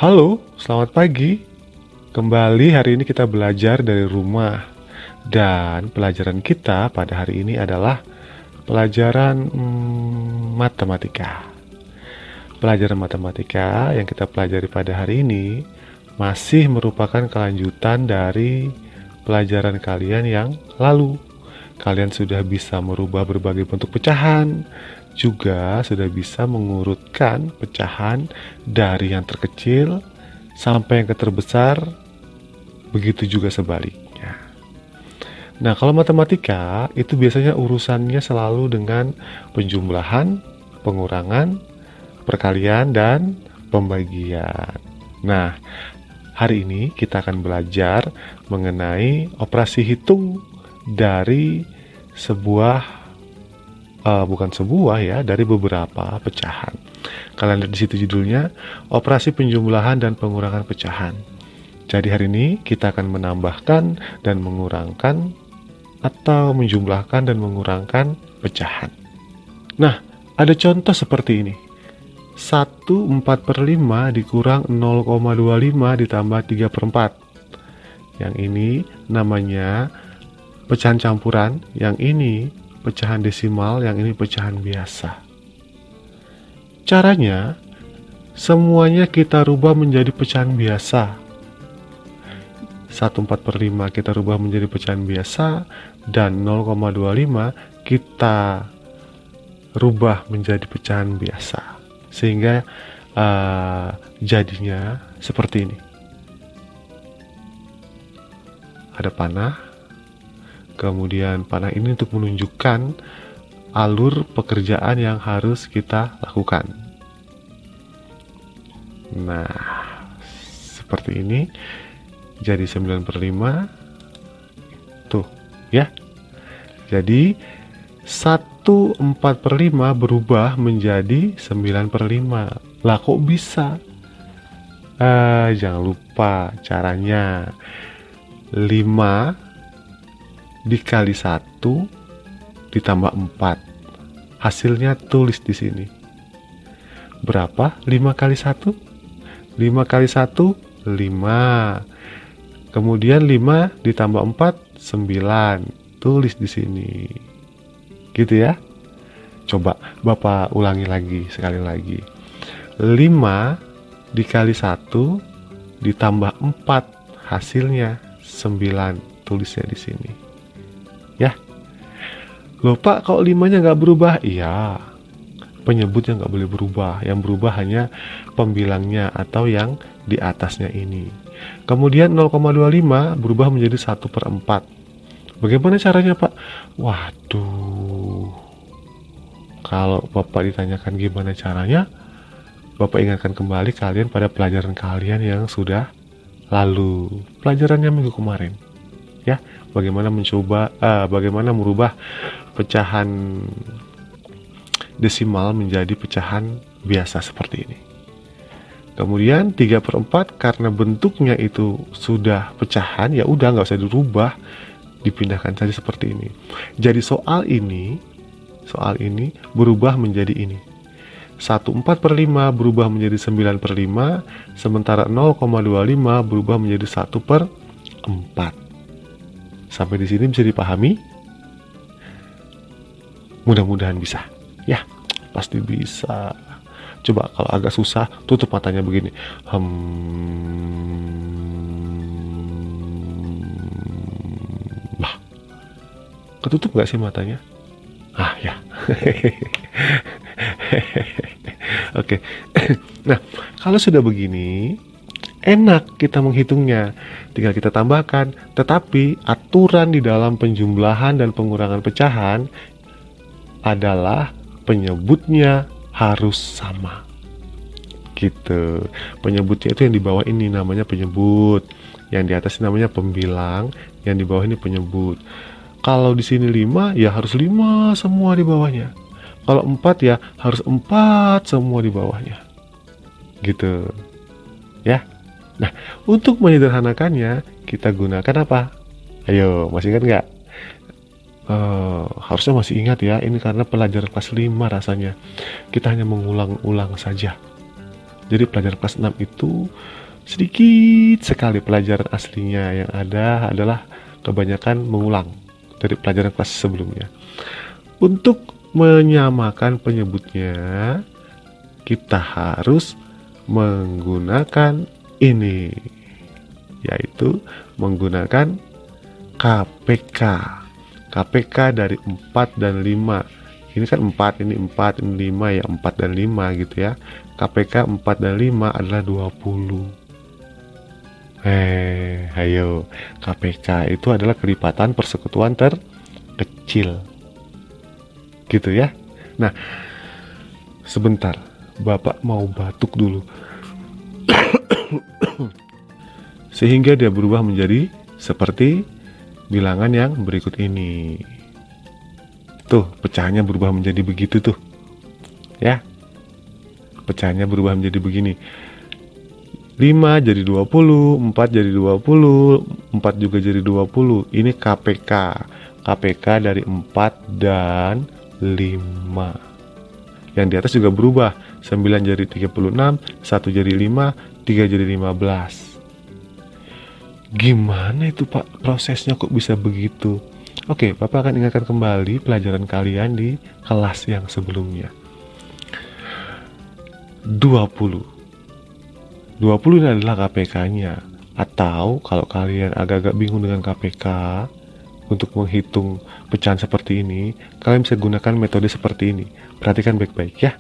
Halo, selamat pagi. Kembali hari ini kita belajar dari rumah. Dan pelajaran kita pada hari ini adalah pelajaran matematika. Pelajaran matematika yang kita pelajari pada hari ini masih merupakan kelanjutan dari pelajaran kalian yang lalu. Kalian sudah bisa merubah berbagai bentuk pecahan, juga sudah bisa mengurutkan pecahan dari yang terkecil sampai yang terbesar, begitu juga sebaliknya. Nah, kalau matematika itu biasanya urusannya selalu dengan penjumlahan, pengurangan, perkalian, dan pembagian. Nah, hari ini kita akan belajar mengenai operasi hitung dari dari beberapa pecahan. Kalian lihat di situ judulnya, operasi penjumlahan dan pengurangan pecahan. Jadi hari ini kita akan menambahkan dan mengurangkan atau menjumlahkan dan mengurangkan pecahan. Nah, ada contoh seperti ini. 1/4/5 dikurang 0,25 ditambah 3/4. Yang ini namanya pecahan campuran, yang ini pecahan desimal, yang ini pecahan biasa. Caranya, semuanya kita rubah menjadi pecahan biasa. 1/4/5 kita rubah menjadi pecahan biasa, dan 0,25 kita rubah menjadi pecahan biasa. Sehingga jadinya seperti ini. Ada panah, kemudian panah ini untuk menunjukkan alur pekerjaan yang harus kita lakukan. Nah, seperti ini. Jadi 9/5 tuh ya. Jadi 1/4/5 berubah menjadi 9/5. Lah kok bisa? Jangan lupa caranya. 5 dikali 1 ditambah 4. Hasilnya tulis di sini. Berapa 5 kali 1? 5 kali 1, 5. Kemudian 5 ditambah 4, 9. Tulis di sini. Gitu ya. Coba Bapak ulangi lagi, sekali lagi. 5 dikali 1 ditambah 4. Hasilnya 9. Tulisnya di sini. Ya. Loh Pak, kok 5-nya nggak berubah? Iya. Penyebutnya nggak boleh berubah. Yang berubah hanya pembilangnya atau yang di atasnya ini. Kemudian 0,25 berubah menjadi 1/4. Bagaimana caranya Pak? Waduh. Kalau Bapak ditanyakan gimana caranya, Bapak ingatkan kembali kalian pada pelajaran kalian yang sudah lalu. Pelajarannya minggu kemarin. Ya, bagaimana bagaimana merubah pecahan desimal menjadi pecahan biasa seperti ini. Kemudian 3/4 karena bentuknya itu sudah pecahan, ya udah nggak usah dirubah, dipindahkan saja seperti ini. Jadi soal ini berubah menjadi ini. 1/4/5 berubah menjadi 9/5, sementara 0,25 berubah menjadi 1/4. Sampai di sini bisa dipahami? Mudah-mudahan bisa. Ya, pasti bisa. Coba kalau agak susah, tutup matanya begini. Lah, ketutup nggak sih matanya? Ah ya. Oke. Nah, kalau sudah begini, enak kita menghitungnya. Tinggal kita tambahkan. Tetapi aturan di dalam penjumlahan dan pengurangan pecahan adalah penyebutnya harus sama. Gitu. Penyebutnya itu yang di bawah ini namanya penyebut. Yang di atas namanya pembilang, yang di bawah ini penyebut. Kalau di sini 5, ya harus 5 semua di bawahnya. Kalau 4 ya harus 4 semua di bawahnya. Gitu. Ya. Nah, untuk menyederhanakannya, kita gunakan apa? Ayo, masih ingat nggak? Harusnya masih ingat ya. Ini karena pelajaran kelas 5 rasanya. Kita hanya mengulang-ulang saja. Jadi pelajaran kelas 6 itu sedikit sekali pelajaran aslinya, yang ada adalah kebanyakan mengulang dari pelajaran kelas sebelumnya. Untuk menyamakan penyebutnya, kita harus menggunakan ini, yaitu menggunakan KPK. KPK dari 4 dan 5. Ini kan 4, ini 4, ini 5 ya, 4 dan 5 gitu ya. KPK 4 dan 5 adalah 20. Ayo. KPK itu adalah kelipatan persekutuan terkecil. Gitu ya. Nah, sebentar. Bapak mau batuk dulu. Sehingga dia berubah menjadi seperti bilangan yang berikut ini. Tuh, pecahannya berubah menjadi begitu tuh. Ya. Pecahannya berubah menjadi begini. 5 jadi 20, 4 jadi 20, 4 juga jadi 20. Ini KPK. KPK dari 4 dan 5. Yang di atas juga berubah. 9 jadi 36, 1 jadi 5, 3 jadi 15. Gimana itu Pak prosesnya kok bisa begitu? Oke, Bapak akan ingatkan kembali pelajaran kalian di kelas yang sebelumnya. 20 ini adalah KPK-nya. Atau kalau kalian agak-agak bingung dengan KPK untuk menghitung pecahan seperti ini, kalian bisa gunakan metode seperti ini. Perhatikan baik-baik ya.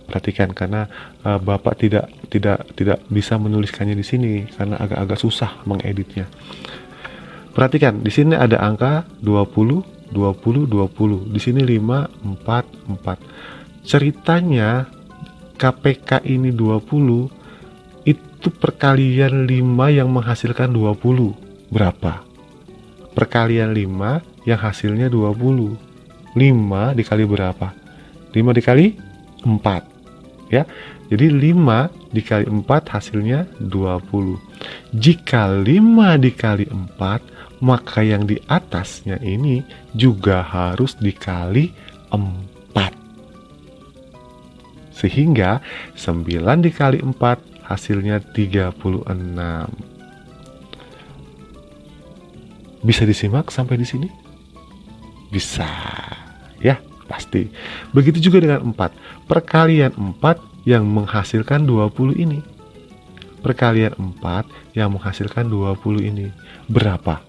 Perhatikan karena Bapak tidak bisa menuliskannya di sini karena agak-agak susah mengeditnya. Perhatikan, di sini ada angka 20, 20, 20. Di sini 5, 4, 4. Ceritanya KPK ini 20 itu perkalian 5 yang menghasilkan 20. Berapa? Perkalian 5 yang hasilnya 20. 5 dikali berapa? 5 dikali 4. Ya. Jadi 5 dikali 4 hasilnya 20. Jika 5 dikali 4, maka yang di atasnya ini juga harus dikali 4. Sehingga 9 dikali 4 hasilnya 36. Bisa disimak sampai di sini? Bisa. Ya, pasti. Begitu juga dengan 4. Perkalian 4 yang menghasilkan 20 ini. Perkalian 4 yang menghasilkan 20 ini. Berapa?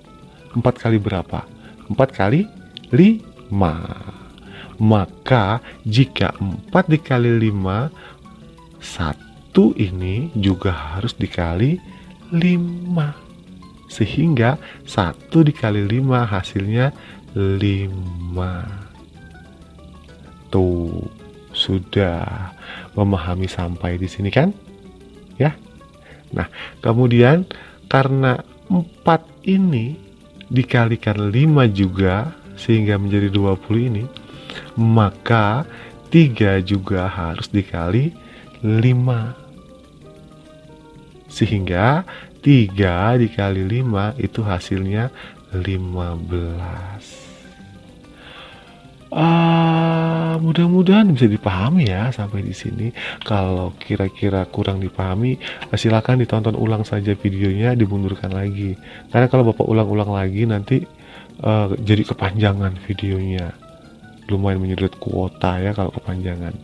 4 kali berapa? 4 kali 5. Maka jika 4 dikali 5, 1 ini juga harus dikali 5. Sehingga 1 dikali 5 hasilnya 5. Tuh, sudah memahami sampai di sini kan? Ya. Nah, kemudian karena 4 ini dikalikan 5 juga sehingga menjadi 20 ini, maka 3 juga harus dikali 5. Sehingga 3 dikali 5 itu hasilnya 15. Mudah-mudahan bisa dipahami ya sampai di sini. Kalau kira-kira kurang dipahami, silakan ditonton ulang saja videonya, dimundurkan lagi. Karena kalau Bapak ulang-ulang lagi nanti jadi kepanjangan videonya. Lumayan menyedot kuota ya kalau kepanjangan.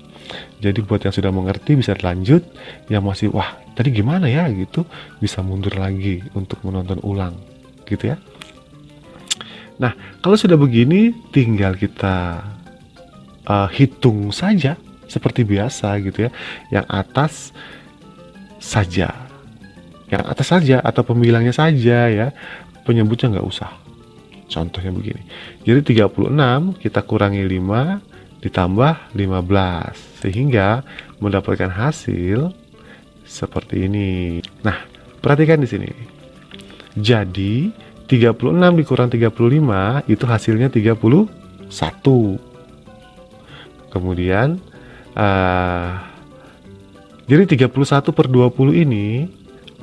Jadi buat yang sudah mengerti bisa lanjut, yang masih wah tadi gimana ya gitu bisa mundur lagi untuk menonton ulang gitu ya. Nah, kalau sudah begini tinggal kita hitung saja seperti biasa gitu ya. Yang atas saja. Yang atas saja atau pembilangnya saja ya. Penyebutnya nggak usah. Contohnya begini. Jadi 36 kita kurangi 5 ditambah 15 sehingga mendapatkan hasil seperti ini. Nah, perhatikan di sini. Jadi 36 dikurang 35 itu hasilnya 31. Kemudian jadi 31 per 20 ini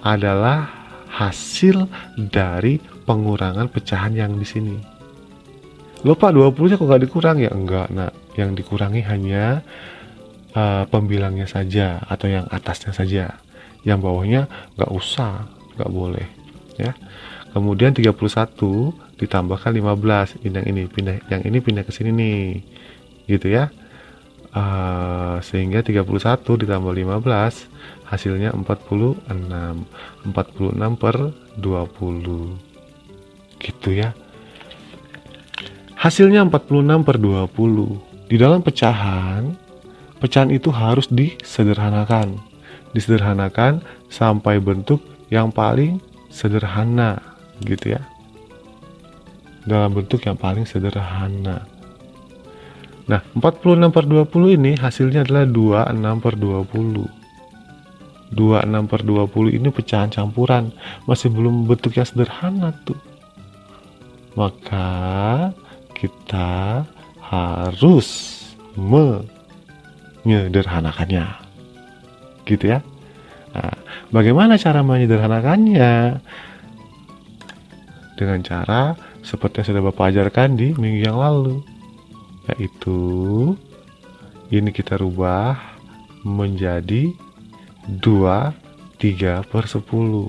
adalah hasil dari pengurangan pecahan yang di sini. Loh Pak, 20-nya kok nggak dikurang ya? Enggak, nah yang dikurangi hanya pembilangnya saja atau yang atasnya saja. Yang bawahnya nggak usah, nggak boleh. Ya. Kemudian 31 ditambahkan 15. Yang ini pindah ke sini nih. Gitu ya. Sehingga 31 ditambah 15 hasilnya 46. 46 per 20. Gitu ya. Hasilnya 46 per 20. Di dalam pecahan itu harus disederhanakan. Disederhanakan sampai bentuk yang paling sederhana, gitu ya. Dalam bentuk yang paling sederhana. Nah, 46 per 20 ini hasilnya adalah 26 per 20. 26 per 20 ini pecahan campuran. Masih belum bentuk yang sederhana tuh. Maka kita harus menyederhanakannya. Gitu ya. Nah, bagaimana cara menyederhanakannya? Dengan cara seperti yang sudah Bapak ajarkan di minggu yang lalu. Yaitu ini kita rubah menjadi 23 per 10.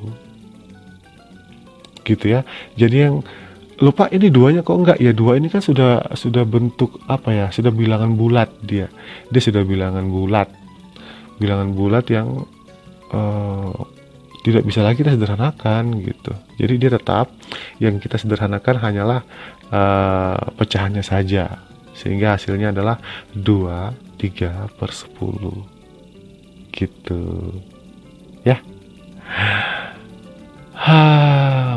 Gitu ya. Jadi yang lupa ini duanya kok enggak ya, 2 ini kan sudah bentuk apa ya, sudah bilangan bulat dia sudah bilangan bulat yang tidak bisa lagi kita sederhanakan gitu. Jadi dia tetap yang kita sederhanakan hanyalah pecahannya saja, sehingga hasilnya adalah 23 per 10 gitu ya.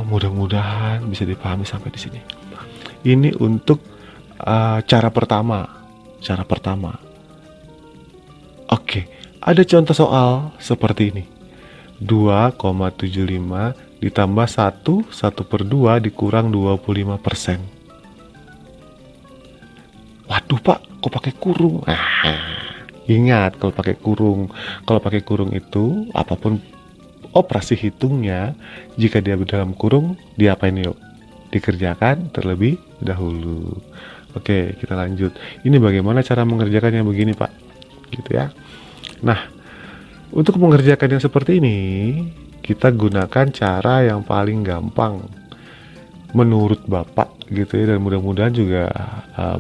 Mudah-mudahan bisa dipahami sampai di sini. Ini untuk cara pertama. Oke, ada contoh soal seperti ini. 2,75 ditambah 1 per 2 dikurang 25%. Waduh Pak, kok pakai kurung? Ingat kalau pakai kurung itu apapun operasi hitungnya, jika dia dalam kurung, diapain yuk? Dikerjakan terlebih dahulu. Oke, kita lanjut. Ini bagaimana cara mengerjakannya begini Pak? Gitu ya. Nah, untuk mengerjakan yang seperti ini, kita gunakan cara yang paling gampang menurut Bapak gitu ya, dan mudah-mudahan juga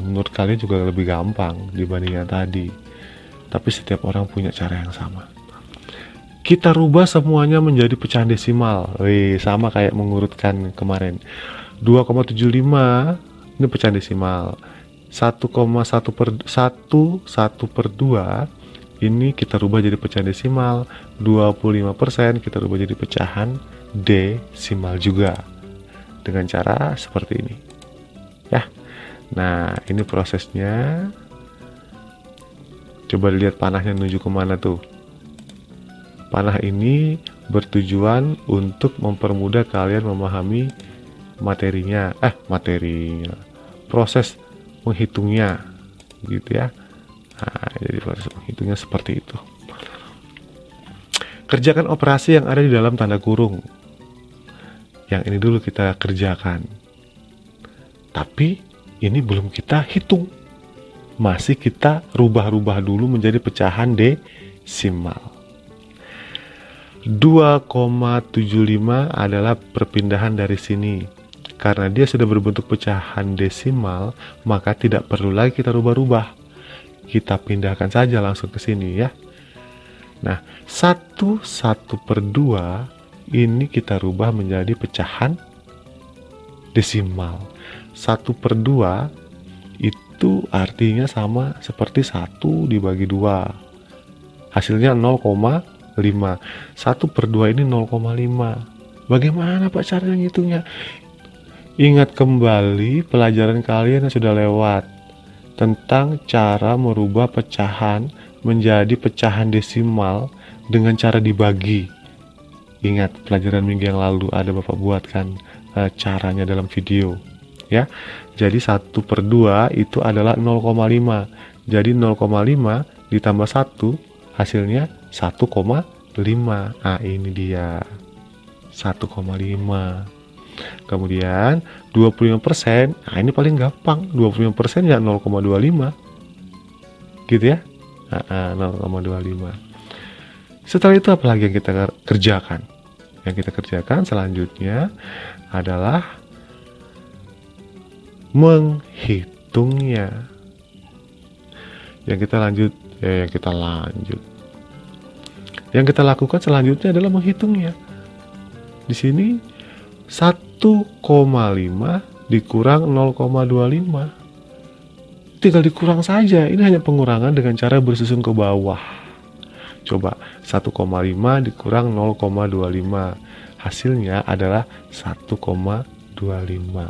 menurut kalian juga lebih gampang dibanding yang tadi. Tapi setiap orang punya cara yang sama. Kita rubah semuanya menjadi pecahan desimal. Sama kayak mengurutkan kemarin. 2,75 ini pecahan desimal. 1,1 per 2 ini kita rubah jadi pecahan desimal. 25% kita rubah jadi pecahan desimal juga. Dengan cara seperti ini. Ya. Nah, ini prosesnya. Coba lihat panahnya menuju kemana tuh. Panah ini bertujuan untuk mempermudah kalian memahami materinya, proses menghitungnya, gitu ya. Nah, jadi proses menghitungnya seperti itu. Kerjakan operasi yang ada di dalam tanda kurung. Yang ini dulu kita kerjakan. Tapi ini belum kita hitung. Masih kita rubah-rubah dulu menjadi pecahan desimal. 2,75 adalah perpindahan dari sini. Karena dia sudah berbentuk pecahan desimal, maka tidak perlu lagi kita rubah-rubah. Kita pindahkan saja langsung ke sini ya. Nah, 1 per 2 ini kita rubah menjadi pecahan desimal. 1 per 2 itu artinya sama seperti 1 dibagi 2. Hasilnya 0,5. 1 per 2 ini 0,5. Bagaimana Pak caranya ngitungnya? Ingat kembali pelajaran kalian yang sudah lewat tentang cara merubah pecahan menjadi pecahan desimal dengan cara dibagi. Ingat pelajaran minggu yang lalu ada Bapak buatkan caranya dalam video ya. Jadi 1 per 2 itu adalah 0,5. Jadi 0,5 ditambah 1 hasilnya 1,5. Ini dia 1,5. Kemudian 25%. Ini paling gampang. 25% ya 0,25. Gitu ya. 0,25. Setelah itu apa lagi yang kita kerjakan? Yang kita kerjakan selanjutnya adalah menghitungnya. Yang kita lakukan selanjutnya adalah menghitungnya. Di sini 1,5 dikurang 0,25. Tinggal dikurang saja. Ini hanya pengurangan dengan cara bersusun ke bawah. Coba 1,5 dikurang 0,25. Hasilnya adalah 1,25.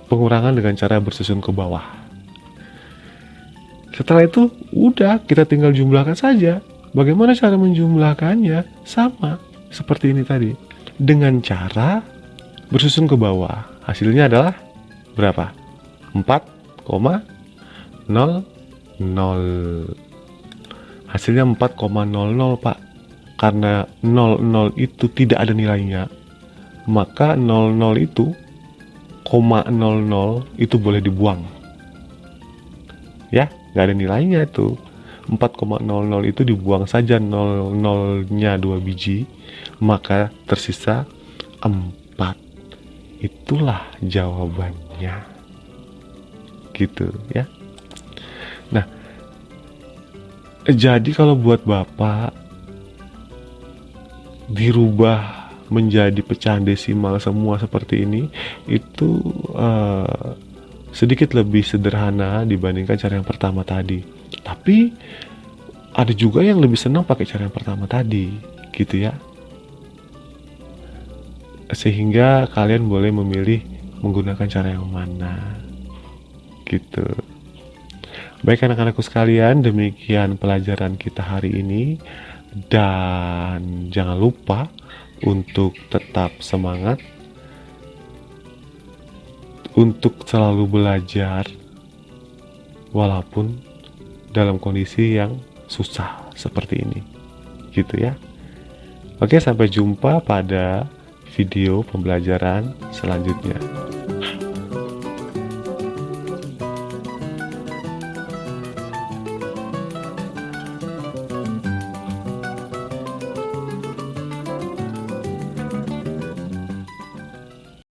Pengurangan dengan cara bersusun ke bawah. Setelah itu udah kita tinggal jumlahkan saja. Bagaimana cara menjumlahkannya? Sama seperti ini tadi. Dengan cara bersusun ke bawah. Hasilnya adalah berapa? 4,00. Hasilnya 4,00, Pak. Karena 00 itu tidak ada nilainya, maka 00 itu, 0,00 itu boleh dibuang. Ya, nggak ada nilainya itu. 4,00 itu dibuang saja 00-nya 2 biji, maka tersisa 4. Itulah jawabannya. Gitu ya. Nah, jadi kalau buat Bapak dirubah menjadi pecahan desimal semua seperti ini, itu sedikit lebih sederhana dibandingkan cara yang pertama tadi. Tapi ada juga yang lebih senang pakai cara yang pertama tadi, gitu ya. Sehingga kalian boleh memilih menggunakan cara yang mana, gitu. Baik anak-anakku sekalian, demikian pelajaran kita hari ini. Dan jangan lupa untuk tetap semangat, untuk selalu belajar walaupun dalam kondisi yang susah seperti ini, gitu ya. Oke, sampai jumpa pada video pembelajaran selanjutnya.